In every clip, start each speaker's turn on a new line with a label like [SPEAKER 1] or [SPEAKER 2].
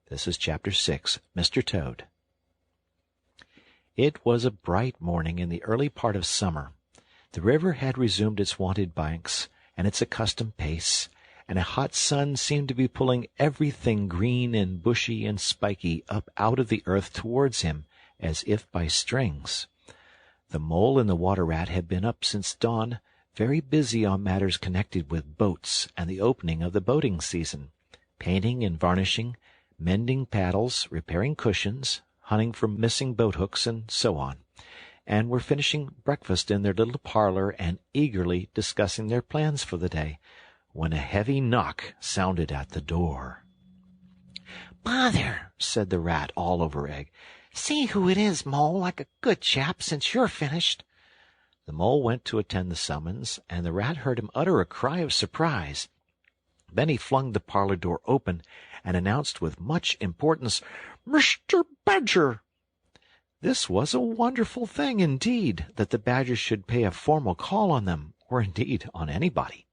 [SPEAKER 1] This is Chapter 6, Mr. Toad. It was a bright morning in the early part of summer. The river had resumed its wonted banks and its accustomed pace, and a hot sun seemed to be pulling everything green and bushy and spiky up out of the earth towards him, as if by strings. The Mole and the Water Rat had been up since dawn, very busy on matters connected with boats and the opening of the boating season, painting and varnishing, mending paddles, repairing cushions, hunting for missing boat-hooks, and so on, and were finishing breakfast in their little parlor and eagerly discussing their plans for the day, when a heavy knock sounded at the door.
[SPEAKER 2] "Bother!" said the Rat, all over egg. "See who it is, Mole, like a good chap, since you're finished."
[SPEAKER 1] The Mole went to attend the summons, and the Rat heard him utter a cry of surprise. Then he flung the parlor door open and announced with much importance, "Mr. Badger!" This was a wonderful thing, indeed, that the Badger should pay a formal call on them, or indeed on anybody.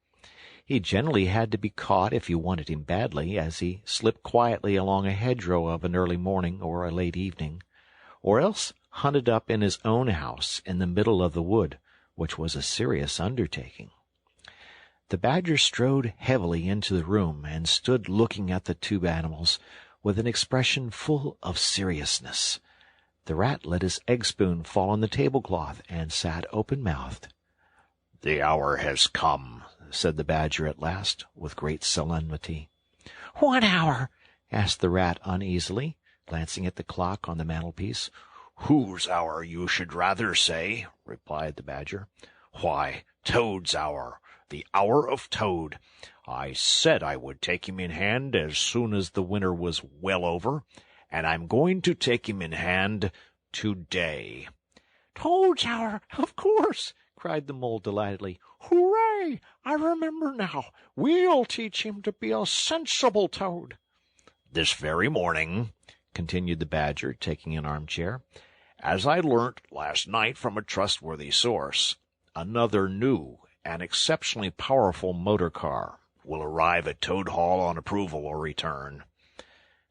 [SPEAKER 1] He generally had to be caught if you wanted him badly, as he slipped quietly along a hedgerow of an early morning or a late evening, or else hunted up in his own house in the middle of the wood, which was a serious undertaking. The Badger strode heavily into the room and stood looking at the two animals with an expression full of seriousness. The Rat let his egg-spoon fall on the tablecloth and sat open-mouthed.
[SPEAKER 3] "The hour has come," said the Badger at last, with great solemnity.
[SPEAKER 2] "What hour?"
[SPEAKER 1] asked the Rat uneasily, glancing at the clock on the mantelpiece.
[SPEAKER 3] "Whose hour, you should rather say," replied the Badger. "Why, Toad's hour, the hour of Toad. I said I would take him in hand as soon as the winter was well over, and I'm going to take him in hand today."
[SPEAKER 2] "Toad's hour, of course!" cried the Mole delightedly. "Hooray! I remember now. We'll teach him to be a sensible Toad."
[SPEAKER 3] "This very morning," continued the Badger, taking an armchair, "as I learnt last night from a trustworthy source, another new and exceptionally powerful motor car will arrive at Toad Hall on approval or return.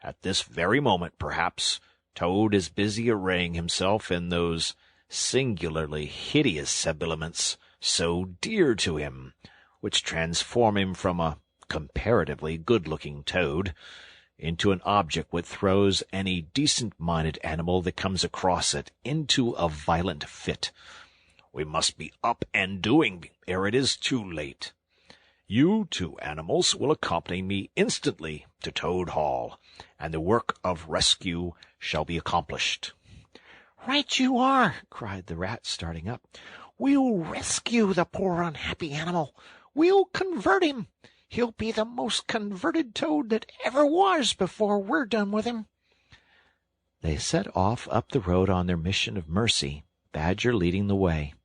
[SPEAKER 3] At this very moment, perhaps, Toad is busy arraying himself in those singularly hideous habiliments so dear to him, which transform him from a comparatively good-looking Toad into an object which throws any decent-minded animal that comes across it into a violent fit. We must be up and doing ere it is too late. You two animals will accompany me instantly to Toad Hall, and the work of rescue shall be accomplished."
[SPEAKER 2] "Right you are!" cried the Rat, starting up. "We'll rescue the poor unhappy animal. We'll convert him. He'll be the most converted Toad that ever was before we're done with him."
[SPEAKER 1] They set off up the road on their mission of mercy, Badger leading the way.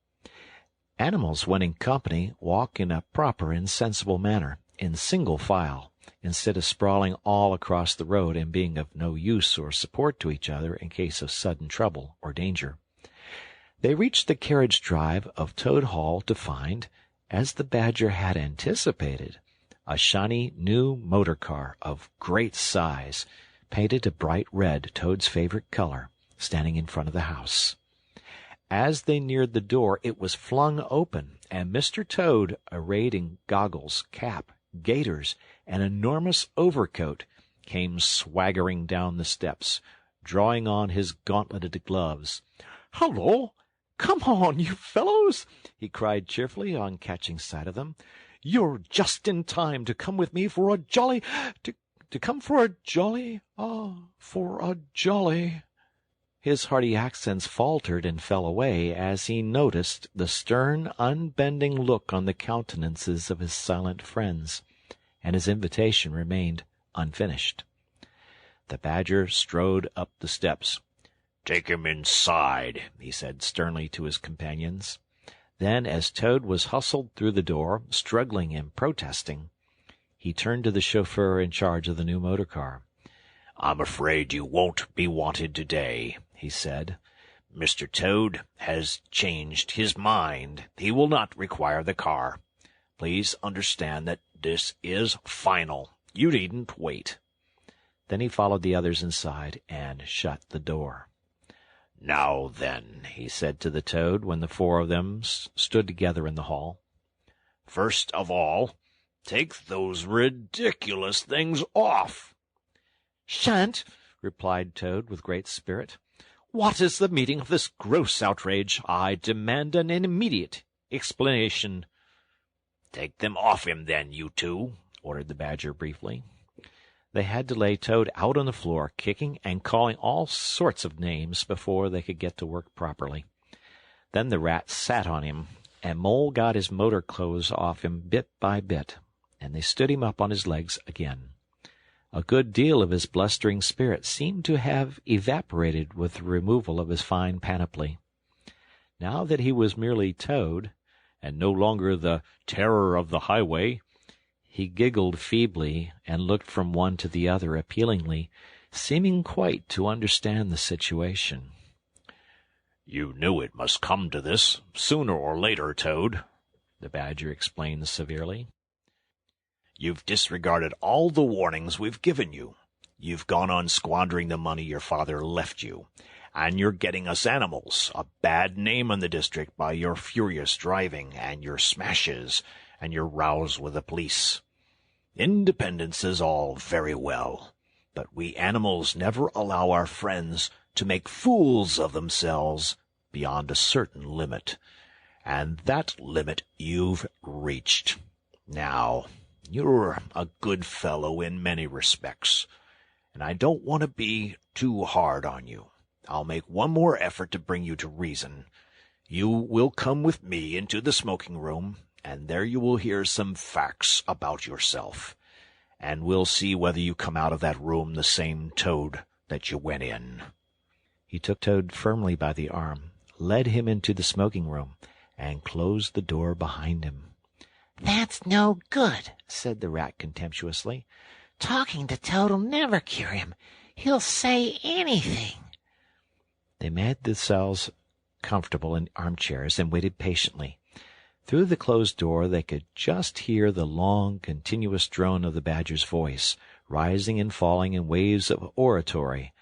[SPEAKER 1] Animals, when in company, walk in a proper and sensible manner, in single file, instead of sprawling all across the road and being of no use or support to each other in case of sudden trouble or danger. They reached the carriage drive of Toad Hall to find, as the Badger had anticipated, a shiny new motor car of great size, painted a bright red, Toad's favorite color, standing in front of the house. As they neared the door, it was flung open, and Mr. Toad, arrayed in goggles, cap, gaiters, and enormous overcoat, came swaggering down the steps, drawing on his gauntleted gloves.
[SPEAKER 2] "Hello! Come on, you fellows!" he cried cheerfully on catching sight of them. "You're just in time to come with me for a jolly... for a jolly... His hearty accents faltered and fell away as he noticed the stern, unbending look on the countenances of his silent friends, and his invitation remained unfinished. The Badger strode up the steps.
[SPEAKER 3] "Take him inside," he said sternly to his companions.
[SPEAKER 1] Then, as Toad was hustled through the door, struggling and protesting, he turned to the chauffeur in charge of the new motor car.
[SPEAKER 3] "I'm afraid you won't be wanted today," he said. "Mr. Toad has changed his mind. He will not require the car. Please understand that this is final. You needn't wait."
[SPEAKER 1] Then he followed the others inside and shut the door.
[SPEAKER 3] "Now then," he said to the Toad when the 4 of them stood together in the hall. "First of all, take those ridiculous things off."
[SPEAKER 1] "Shan't," replied Toad with great spirit. "What is the meaning of this gross outrage? I demand an immediate explanation."
[SPEAKER 3] "Take them off him, then, you two," ordered the Badger briefly.
[SPEAKER 1] They had to lay Toad out on the floor, kicking and calling all sorts of names before they could get to work properly. Then the Rat sat on him, and Mole got his motor clothes off him bit by bit, and they stood him up on his legs again. A good deal of his blustering spirit seemed to have evaporated with the removal of his fine panoply. Now that he was merely Toad, and no longer the terror of the highway, he giggled feebly and looked from one to the other appealingly, seeming quite to understand the situation.
[SPEAKER 3] "You knew it must come to this, sooner or later, Toad," the Badger explained severely. "You've disregarded all the warnings we've given you. You've gone on squandering the money your father left you, and you're getting us animals a bad name in the district by your furious driving and your smashes and your rows with the police. Independence is all very well, but we animals never allow our friends to make fools of themselves beyond a certain limit, and that limit you've reached. Now, you're a good fellow in many respects, and I don't want to be too hard on you. I'll make one more effort to bring you to reason. You will come with me into the smoking-room, and there you will hear some facts about yourself, and we'll see whether you come out of that room the same Toad that you went in."
[SPEAKER 1] He took Toad firmly by the arm, led him into the smoking-room, and closed the door behind him.
[SPEAKER 2] "That's no good," said the Rat contemptuously. "Talking to Toad'll never cure him. He'll say anything."
[SPEAKER 1] They made themselves comfortable in armchairs and waited patiently. Through the closed door they could just hear the long, continuous drone of the Badger's voice, rising and falling in waves of oratory,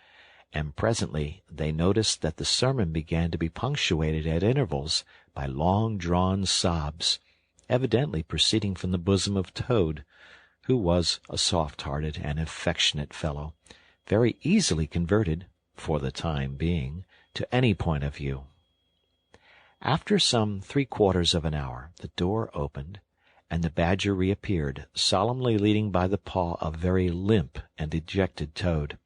[SPEAKER 1] and presently they noticed that the sermon began to be punctuated at intervals by long-drawn sobs, evidently proceeding from the bosom of Toad, who was a soft-hearted and affectionate fellow, very easily converted, for the time being, to any point of view. After some 3/4 of an hour, the door opened, and the Badger reappeared, solemnly leading by the paw a very limp and dejected Toad.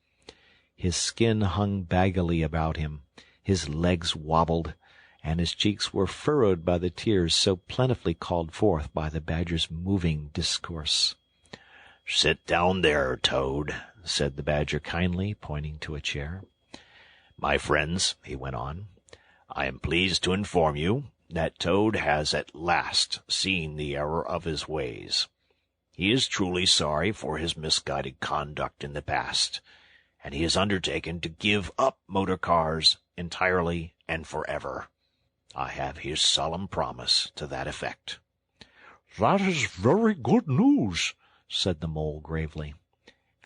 [SPEAKER 1] His skin hung baggily about him, his legs wobbled, and his cheeks were furrowed by the tears so plentifully called forth by the Badger's moving discourse.
[SPEAKER 3] "Sit down there, Toad," said the Badger kindly, pointing to a chair. "My friends," he went on, "I am pleased to inform you that Toad has at last seen the error of his ways. He is truly sorry for his misguided conduct in the past, and he has undertaken to give up motor cars entirely and forever. I have his solemn promise to that effect."
[SPEAKER 4] "That is very good news," said the Mole gravely.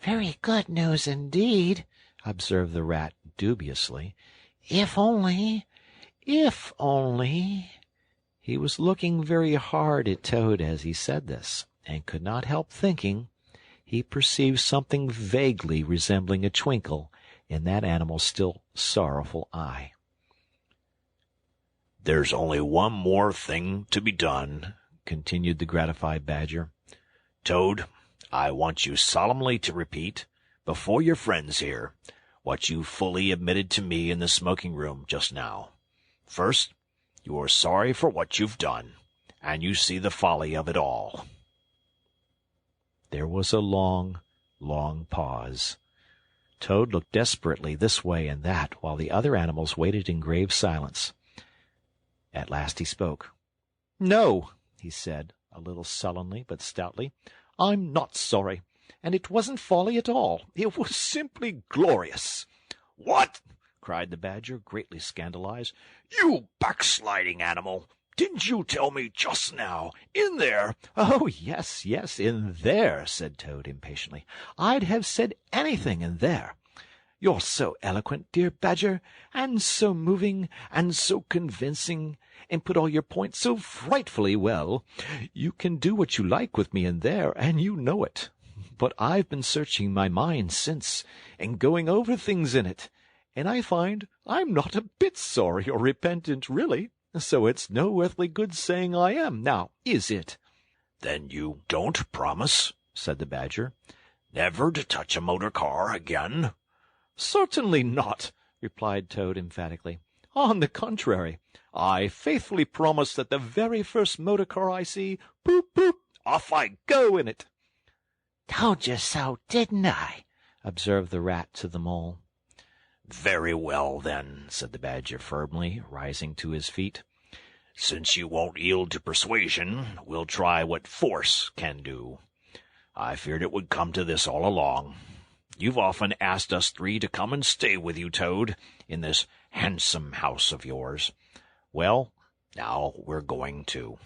[SPEAKER 2] "Very good news indeed," observed the Rat dubiously. If only... He was looking very hard at Toad as he said this, and could not help thinking he perceived something vaguely resembling a twinkle in that animal's still sorrowful eye.
[SPEAKER 3] "There's only one more thing to be done," continued the gratified Badger. "Toad, I want you solemnly to repeat, before your friends here, what you fully admitted to me in the smoking-room just now. First, you are sorry for what you've done, and you see the folly of it all."
[SPEAKER 1] There was a long, long pause. Toad looked desperately this way and that, while the other animals waited in grave silence. At last he spoke. "No," he said, a little sullenly but stoutly. "I'm not sorry, and it wasn't folly at all. It was simply glorious."
[SPEAKER 3] "What!" cried the Badger, greatly scandalized. "You backsliding animal! Didn't you tell me just now? In there!
[SPEAKER 1] Oh, yes, yes, in there, said Toad impatiently. I'd have said anything in there. You're so eloquent, dear Badger, and so moving, and so convincing, and put all your points so frightfully well. You can do what you like with me in there, and you know it. But I've been searching my mind since, and going over things in it, and I find I'm not a bit sorry or repentant, really. So it's no earthly good saying I am, now, is it?
[SPEAKER 3] Then you don't promise, said the Badger, never to touch a motor car again?
[SPEAKER 1] Certainly not, replied Toad emphatically. On the contrary, I faithfully promise that the very first motor car I see, boop, boop, off I go in it.
[SPEAKER 2] Told you so, didn't I?
[SPEAKER 1] Observed the Rat to the Mole.
[SPEAKER 3] Very well, then, said the Badger firmly, rising to his feet. Since you won't yield to persuasion, we'll try what force can do. I feared it would come to this all along. You've often asked us three to come and stay with you, Toad, in this handsome house of yours. Well, now we're going to.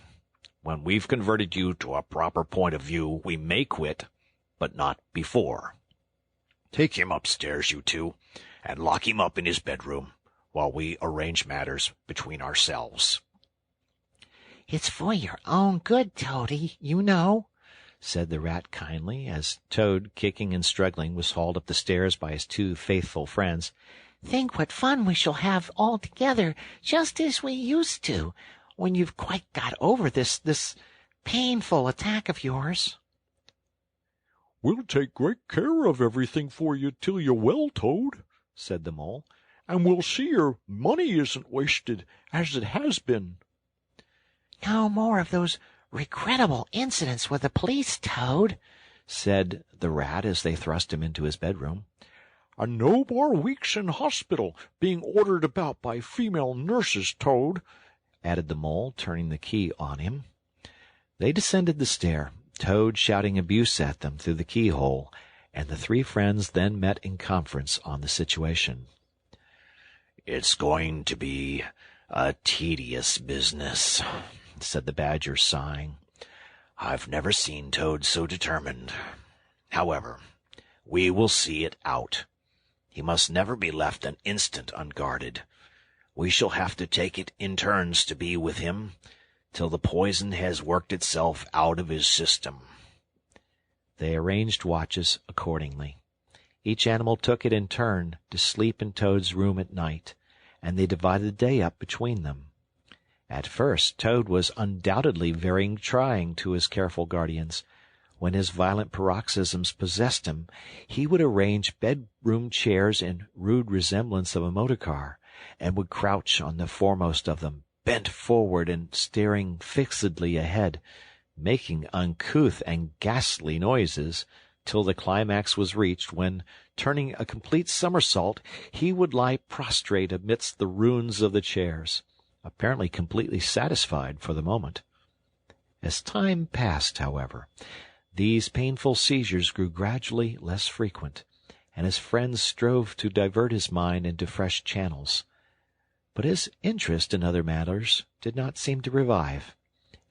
[SPEAKER 3] When we've converted you to a proper point of view, we may quit, but not before. Take him upstairs, you two, and lock him up in his bedroom, while we arrange matters between ourselves.
[SPEAKER 2] It's for your own good, Toady, you know,
[SPEAKER 1] said the Rat kindly, as Toad, kicking and struggling, was hauled up the stairs by his two faithful friends.
[SPEAKER 2] Think what fun we shall have all together, just as we used to, when you've quite got over this painful attack of yours.
[SPEAKER 4] We'll take great care of everything for you till you're well, Toad, said the Mole, and we'll see your money isn't wasted, as it has been.
[SPEAKER 2] No more of those regrettable incidents with the police, Toad,
[SPEAKER 1] said the Rat as they thrust him into his bedroom.
[SPEAKER 4] And no more weeks in hospital, being ordered about by female nurses, Toad,
[SPEAKER 1] added the Mole, turning the key on him. They descended the stair, Toad shouting abuse at them through the keyhole, and the three friends then met in conference on the situation.
[SPEAKER 3] It's going to be a tedious business, said the Badger, sighing. I've never seen Toad so determined. However, we will see it out. He must never be left an instant unguarded. We shall have to take it in turns to be with him, till the poison has worked itself out of his system.
[SPEAKER 1] They arranged watches accordingly. Each animal took it in turn to sleep in Toad's room at night, and they divided the day up between them. At first, Toad was undoubtedly very trying to his careful guardians. When his violent paroxysms possessed him, he would arrange bedroom chairs in rude resemblance of a motor car, and would crouch on the foremost of them, bent forward and staring fixedly ahead, making uncouth and ghastly noises, till the climax was reached, when, turning a complete somersault, he would lie prostrate amidst the ruins of the chairs, apparently completely satisfied for the moment. As time passed, however, these painful seizures grew gradually less frequent, and his friends strove to divert his mind into fresh channels. But his interest in other matters did not seem to revive,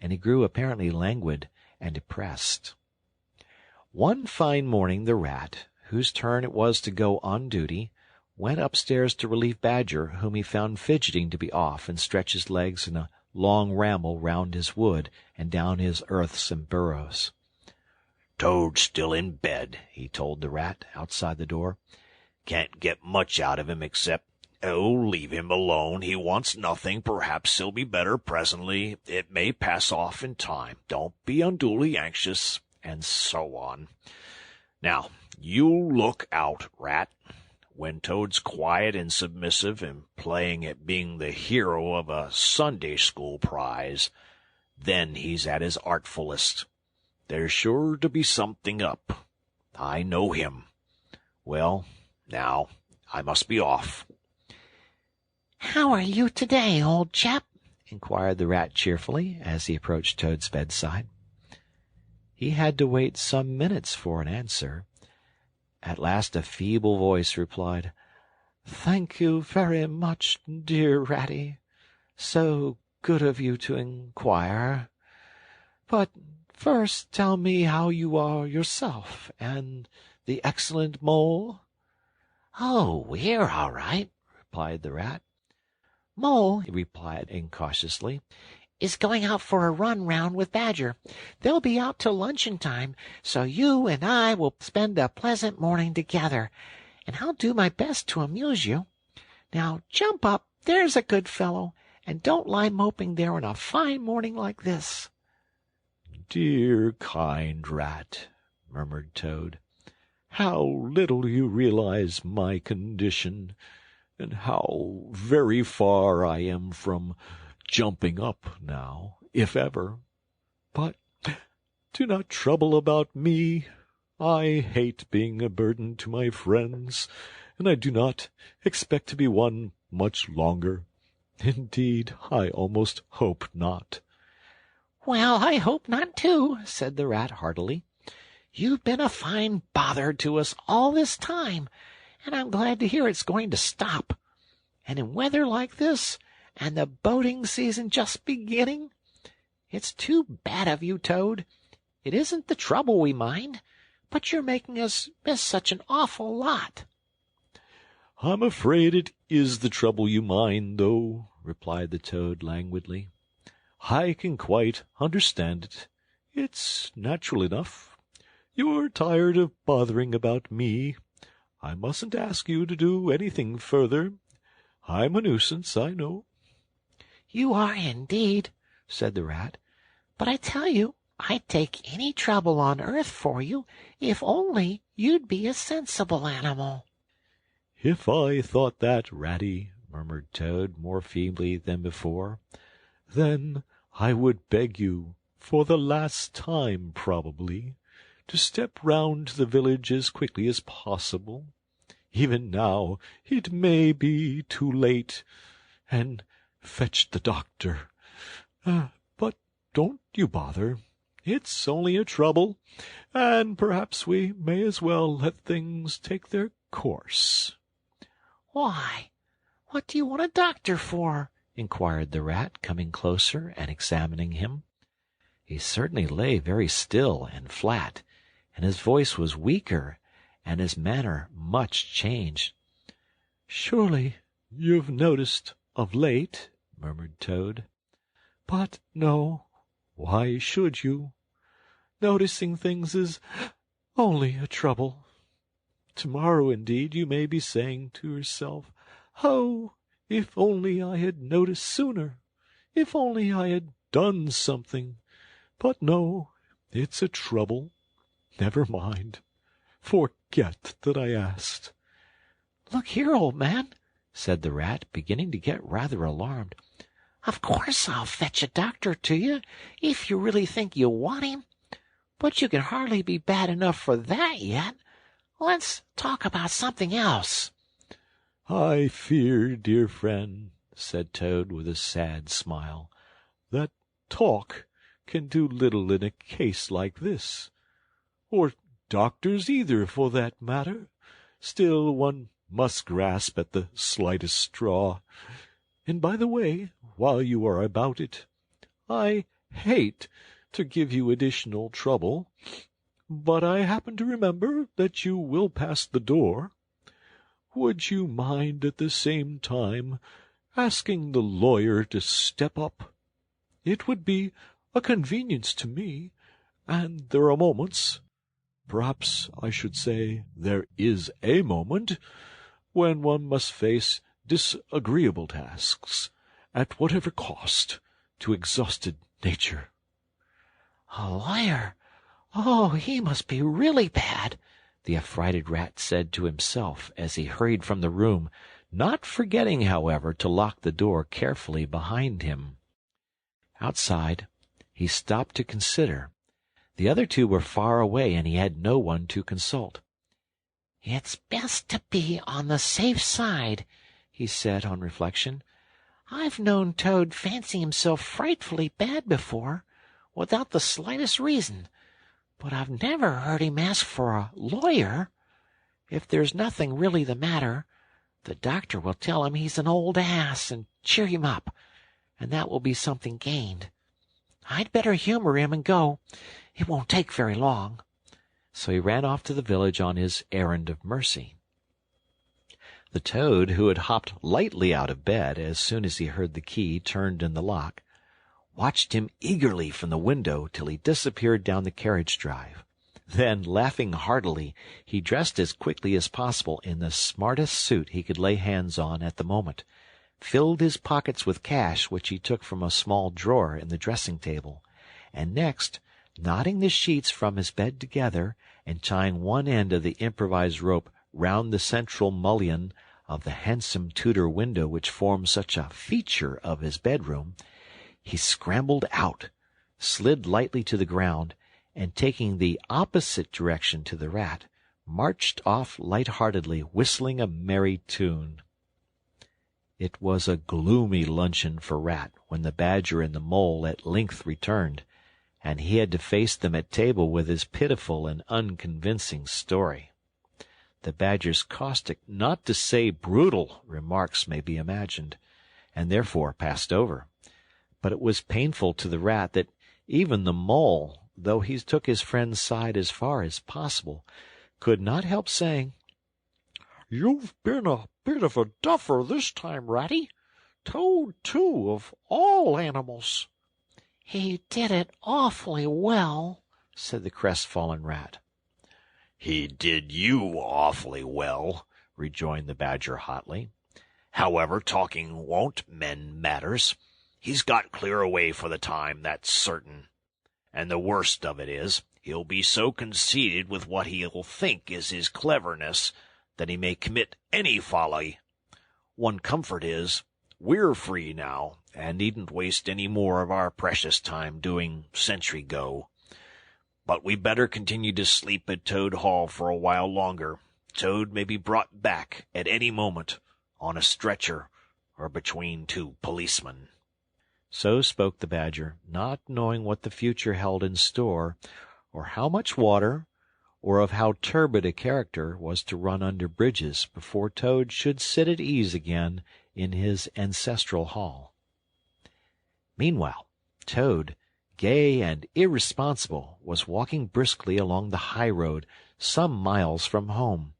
[SPEAKER 1] and he grew apparently languid and depressed. One fine morning the Rat, whose turn it was to go on duty, went upstairs to relieve Badger, whom he found fidgeting to be off and stretch his legs in a long ramble round his wood and down his earths and burrows.
[SPEAKER 3] Toad's still in bed, he told the Rat outside the door. Can't get much out of him except, oh, leave him alone. He wants nothing. Perhaps he'll be better presently. It may pass off in time. Don't be unduly anxious, and so on. Now, you look out, Rat. When Toad's quiet and submissive and playing at being the hero of a Sunday school prize, then he's at his artfulest. There's sure to be something up. I know him. Well, now, I must be off.
[SPEAKER 2] How are you today, old chap?
[SPEAKER 1] inquired the Rat cheerfully, as he approached Toad's bedside. He had to wait some minutes for an answer. At last a feeble voice replied, "Thank you very much, dear Ratty. So
[SPEAKER 2] good of you to inquire. But first tell me how you are yourself, and the excellent Mole."
[SPEAKER 1] "Oh, we're all right," replied the Rat.
[SPEAKER 2] "Mole," he replied incautiously,
[SPEAKER 1] "is going out for a run round with Badger. They'll be out till luncheon time, so you and I will spend a pleasant morning together, and I'll do my best to amuse you. Now jump up, there's a good fellow, and don't lie moping there on a fine morning like this."
[SPEAKER 4] "Dear, kind Rat," murmured Toad, "how little you realize my condition, and how very far I am from jumping up now, if ever. But do not trouble about me. I hate being a burden to my friends, and I do not expect to be one much longer. Indeed, I almost hope not."
[SPEAKER 1] "Well, I hope not, too," said the Rat heartily. "You've been a fine bother to us all this time, and I'm glad to hear it's going to stop. And in weather like this, and the boating season just beginning, it's too bad of you, Toad. It isn't the trouble we mind, but you're making us miss such an awful lot."
[SPEAKER 4] "I'm afraid it is the trouble you mind, though," replied the Toad languidly. "I can quite understand it. It's natural enough. You're tired of bothering about me. I mustn't ask you to do anything further. I'm a nuisance, I know."
[SPEAKER 1] "You are indeed," said the Rat. "But I tell you, I'd take any trouble on earth for you, if only you'd be a sensible animal."
[SPEAKER 4] "If I thought that, Ratty," murmured Toad more feebly than before, "then I would beg you, for the last time probably, to step round to the village as quickly as possible. Even now it may be too late, and fetch the doctor. But don't you bother. It's only a trouble, and perhaps we may as well let things take their course."
[SPEAKER 1] "Why, what do you want a doctor for?" inquired the Rat, coming closer and examining him.
[SPEAKER 2] He certainly lay very still and flat, and his voice was weaker, and his manner much changed.
[SPEAKER 4] "Surely you've noticed of late," murmured Toad. "But no, why should you? Noticing things is only a trouble. Tomorrow, indeed, you may be saying to yourself, 'Oh, if only I had noticed sooner! If only I had done something!' But no, it's a trouble. Never mind. Forget that I asked."
[SPEAKER 1] "Look here, old man,"
[SPEAKER 2] said the Rat, beginning to get rather alarmed.
[SPEAKER 1] "Of course I'll fetch a doctor to you, if you really think you want him. But you can hardly be bad enough for that yet. Let's talk about something else."
[SPEAKER 4] "I fear, dear friend," said Toad with a sad smile, "that talk can do little in a case like this. Or doctors either, for that matter. Still, one must grasp at the slightest straw. And by the way, while you are about it, I hate to give you additional trouble, but I happen to remember that you will pass the door. Would you mind at the same time asking the lawyer to step up? It would be a convenience to me, and there are moments, perhaps I should say there is a moment, when one must face disagreeable tasks, at whatever cost to exhausted nature."
[SPEAKER 1] "A lawyer? Oh, he must be really bad,"
[SPEAKER 2] the affrighted Rat said to himself as he hurried from the room, not forgetting, however, to lock the door carefully behind him. Outside, he stopped to consider. The other two were far away, and he had no one to consult.
[SPEAKER 1] "It's best to be on the safe side," he said on reflection. "I've known Toad fancy himself frightfully bad before, without the slightest reason, but I've never heard him ask for a lawyer. If there's nothing really the matter, the doctor will tell him he's an old ass and cheer him up,
[SPEAKER 2] and that will be something gained. I'd better humor him and go. It won't take very long." So he ran off to the village on his errand of mercy. The toad, who had hopped lightly out of bed as soon as he heard the key turned in the lock, watched him eagerly from the window till he disappeared down the carriage drive. Then, laughing heartily, he dressed as quickly as possible in the smartest suit he could lay hands on at the moment, filled his pockets with cash which he took from a small drawer in the dressing-table, and next, knotting the sheets from his bed together and tying one end of the improvised rope round the central mullion of the handsome Tudor window which formed such a feature of his bedroom, he scrambled out, slid lightly to the ground, and taking the opposite direction to the rat, marched off light-heartedly, whistling a merry tune. It was a gloomy luncheon for Rat when the Badger and the Mole at length returned, and he had to face them at table with his pitiful and unconvincing story. The Badger's caustic, not to say brutal, remarks may be imagined, and therefore passed over. But it was painful to the Rat that even the Mole, though he took his friend's side as far as possible, could not help saying,
[SPEAKER 3] "You've been a bit of a duffer this time, Ratty. Toad, too, of all animals."
[SPEAKER 2] "He did it awfully well," said the crestfallen Rat.
[SPEAKER 3] "He did you awfully well," rejoined the Badger hotly. "However, talking won't mend matters. He's got clear away for the time, that's certain. And the worst of it is, he'll be so conceited with what he'll think is his cleverness that he may commit any folly. One comfort is, we're free now, and needn't waste any more of our precious time doing sentry go. But we'd better continue to sleep at Toad Hall for a while longer. Toad may be brought back at any moment, on a stretcher, or between two policemen."
[SPEAKER 2] So spoke the Badger, not knowing what the future held in store, or how much water, or of how turbid a character was to run under bridges before Toad should sit at ease again in his ancestral hall. Meanwhile, Toad, gay and irresponsible, was walking briskly along the high road some miles from home.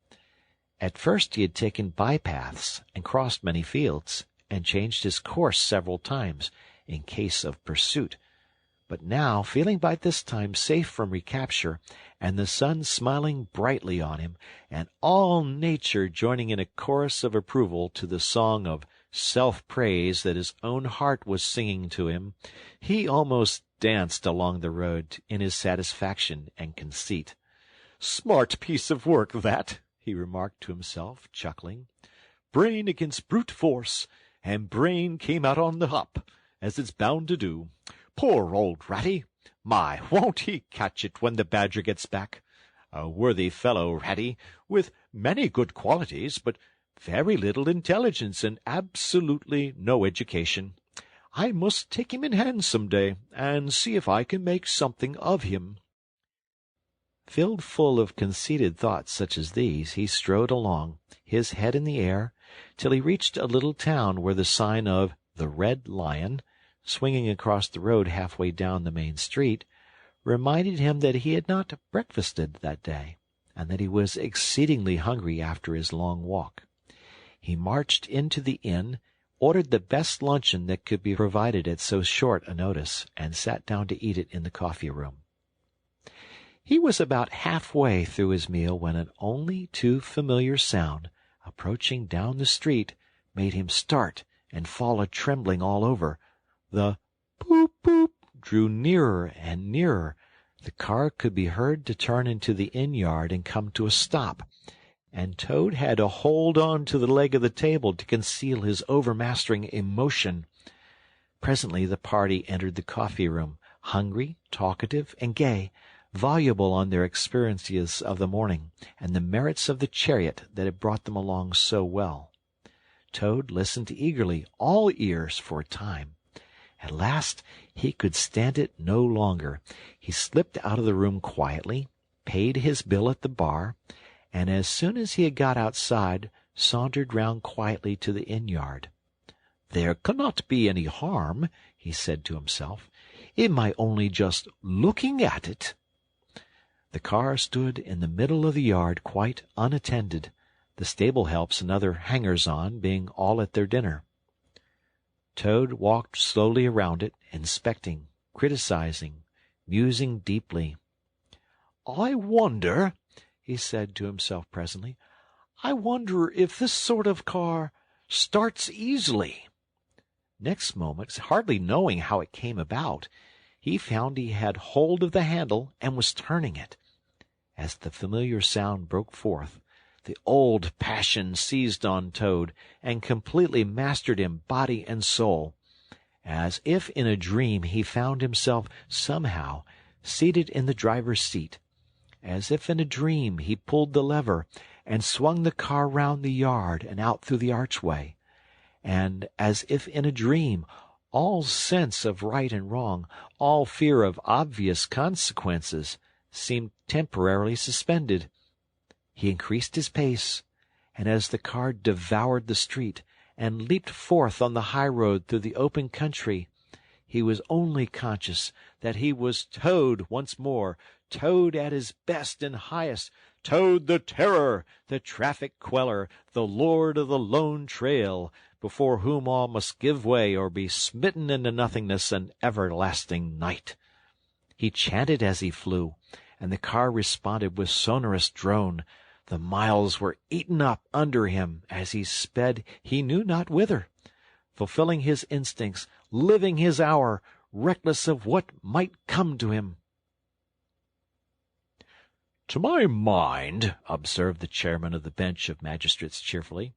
[SPEAKER 2] At first he had taken bypaths and crossed many fields, and changed his course several times, in case of pursuit. But now, feeling by this time safe from recapture, and the sun smiling brightly on him, and all nature joining in a chorus of approval to the song of self-praise that his own heart was singing to him, he almost danced along the road in his satisfaction and conceit. "Smart piece of work, that," he remarked to himself, chuckling. "Brain against brute force, and brain came out on the hop, as it's bound to do. Poor old Ratty! My, won't he catch it when the Badger gets back? A worthy fellow, Ratty, with many good qualities, but very little intelligence and absolutely no education. I must take him in hand some day, and see if I can make something of him." Filled full of conceited thoughts such as these, he strode along, his head in the air, till he reached a little town where the sign of the Red Lion, swinging across the road halfway down the main street, reminded him that he had not breakfasted that day, and that he was exceedingly hungry after his long walk. He marched into the inn, ordered the best luncheon that could be provided at so short a notice, and sat down to eat it in the coffee-room. He was about halfway through his meal when an only too familiar sound, approaching down the street, made him start and fall a-trembling all over. The boop boop drew nearer and nearer. The car could be heard to turn into the inn-yard and come to a stop, and Toad had to hold on to the leg of the table to conceal his overmastering emotion. Presently the party entered the coffee-room, hungry, talkative, and gay, voluble on their experiences of the morning, and the merits of the chariot that had brought them along so well. Toad listened eagerly, all ears for a time. At last he could stand it no longer. He slipped out of the room quietly, paid his bill at the bar, and as soon as he had got outside, sauntered round quietly to the inn-yard.
[SPEAKER 1] "There cannot be any harm," he said to himself, "in my only just looking at it." The car stood in the middle of the yard quite unattended, the stable helps and other hangers-on being all at their dinner. Toad walked slowly around it, inspecting, criticizing, musing deeply. "I wonder," he said to himself presently, "I wonder if this sort of car starts easily." Next moment, hardly knowing how it came about, he found he had hold of the handle and was turning it. As the familiar sound broke forth, the old passion seized on Toad and completely mastered him body and soul. As if in a dream he found himself, somehow, seated in the driver's seat. As if in a dream he pulled the lever and swung the car round the yard and out through the archway. And, as if in a dream, all sense of right and wrong, all fear of obvious consequences, seemed temporarily suspended. He increased his pace, and as the car devoured the street and leaped forth on the high-road through the open country, he was only conscious that he was Toad once more, Toad at his best and highest, Toad the terror, the traffic queller, the lord of the lone trail, before whom all must give way or be smitten into nothingness and everlasting night. He chanted as he flew, and the car responded with sonorous drone. The miles were eaten up under him as he sped he knew not whither, fulfilling his instincts, living his hour, reckless of what might come to him.
[SPEAKER 3] "To my mind," observed the chairman of the bench of magistrates cheerfully,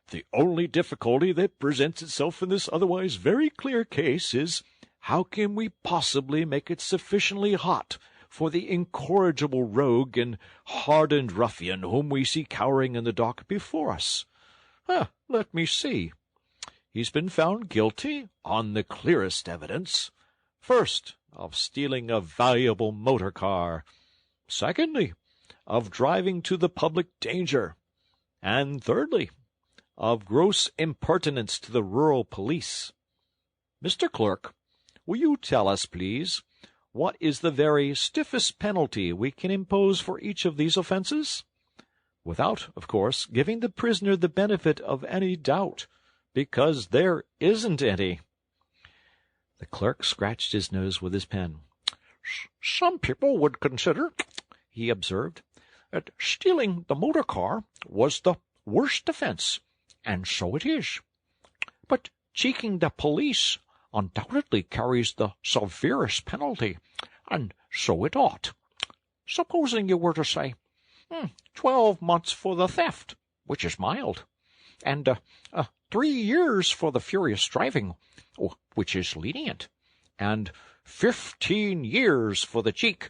[SPEAKER 3] "the only difficulty that presents itself in this otherwise very clear case is, how can we possibly make it sufficiently hot for the incorrigible rogue and hardened ruffian whom we see cowering in the dock before us? Let me see. He's been found guilty, on the clearest evidence, first, of stealing a valuable motor car, secondly, of driving to the public danger, and thirdly, of gross impertinence to the rural police. Mr. Clerk, will you tell us, please, what is the very stiffest penalty we can impose for each of these offences? Without, of course, giving the prisoner the benefit of any doubt, because there isn't any."
[SPEAKER 1] The clerk scratched his nose with his pen.
[SPEAKER 3] "Some people would consider," he observed, "that stealing the motor car was the worst offence, and so it is. But cheeking the police undoubtedly carries the severest penalty, and so it ought. Supposing you were to say, 12 months for the theft, which is mild, and 3 years for the furious driving, which is lenient, and 15 years for the cheek,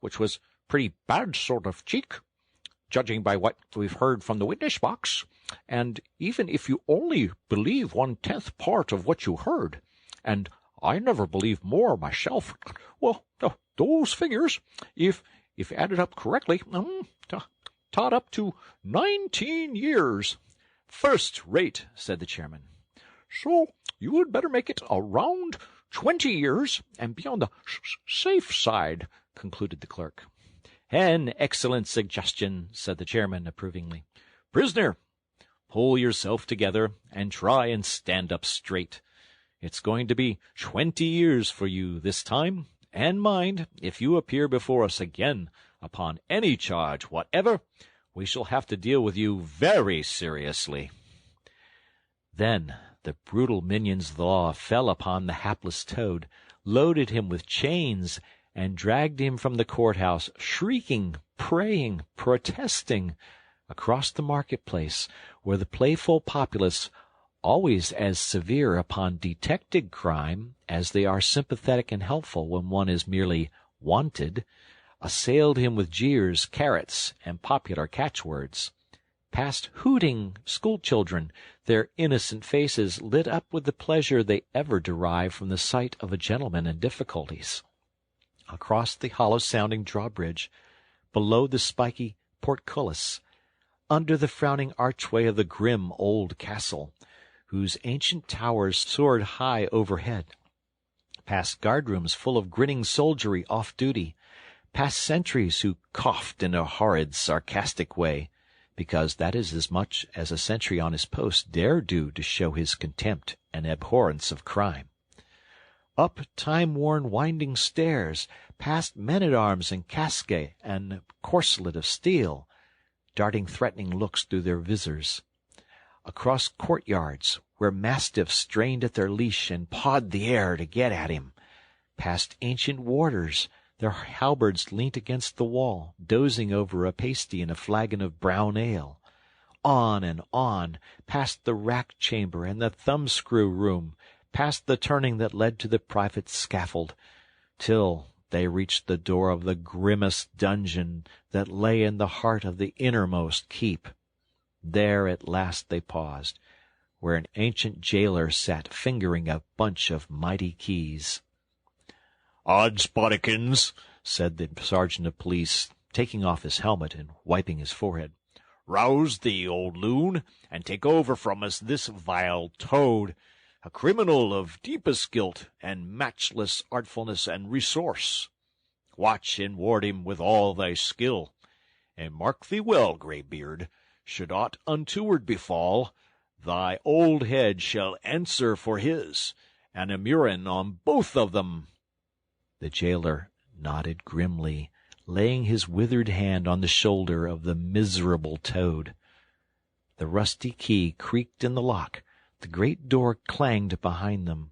[SPEAKER 3] which was pretty bad sort of cheek, judging by what we've heard from the witness box, and even if you only believe 1/10 part of what you heard, and I never believe more myself, well, those figures, if added up correctly, tot up to 19 years.
[SPEAKER 1] "First rate," said the chairman.
[SPEAKER 3] "So you had better make it around 20 years, and be on the safe side," concluded the clerk.
[SPEAKER 1] "An excellent suggestion," said the chairman approvingly. "Prisoner, pull yourself together and try and stand up straight. It's going to be 20 years for you this time, and mind, if you appear before us again upon any charge whatever, we shall have to deal with you very seriously." Then the brutal minions of the law fell upon the hapless Toad, loaded him with chains, and dragged him from the courthouse, shrieking, praying, protesting, across the marketplace, where the playful populace, always as severe upon detected crime as they are sympathetic and helpful when one is merely wanted, assailed him with jeers, carrots, and popular catchwords. Past hooting school-children, their innocent faces lit up with the pleasure they ever derive from the sight of a gentleman in difficulties. Across the hollow-sounding drawbridge, below the spiky portcullis, under the frowning archway of the grim old castle,
[SPEAKER 2] whose ancient towers soared high overhead, past guardrooms full of grinning soldiery off duty, past sentries who coughed in a horrid, sarcastic way, because that is as much as a sentry on his post dare do to show his contempt and abhorrence of crime. Up time-worn winding stairs, past men-at-arms in casque and corselet of steel, darting threatening looks through their visors. Across courtyards, where mastiffs strained at their leash and pawed the air to get at him, past ancient warders, their halberds leant against the wall, dozing over a pasty and a flagon of brown ale. On and on, past the rack chamber and the thumbscrew room, past the turning that led to the private scaffold, till they reached the door of the grimmest dungeon that lay in the heart of the innermost keep. There at last they paused, where an ancient jailer sat fingering a bunch of mighty keys.
[SPEAKER 3] "Oddsbodikins,"
[SPEAKER 2] said the sergeant of police, taking off his helmet and wiping his forehead.
[SPEAKER 3] "Rouse thee, old loon, and take over from us this vile Toad, a criminal of deepest guilt and matchless artfulness and resource. Watch and ward him with all thy skill, and mark thee well, Greybeard, should aught untoward befall, thy old head shall answer for his, and a murrain on both of them."
[SPEAKER 2] The jailer nodded grimly, laying his withered hand on the shoulder of the miserable Toad. The rusty key creaked in the lock, the great door clanged behind them,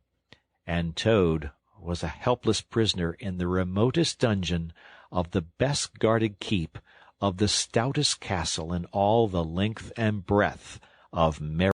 [SPEAKER 2] and Toad was a helpless prisoner in the remotest dungeon of the best guarded keep of the stoutest castle in all the length and breadth of Merry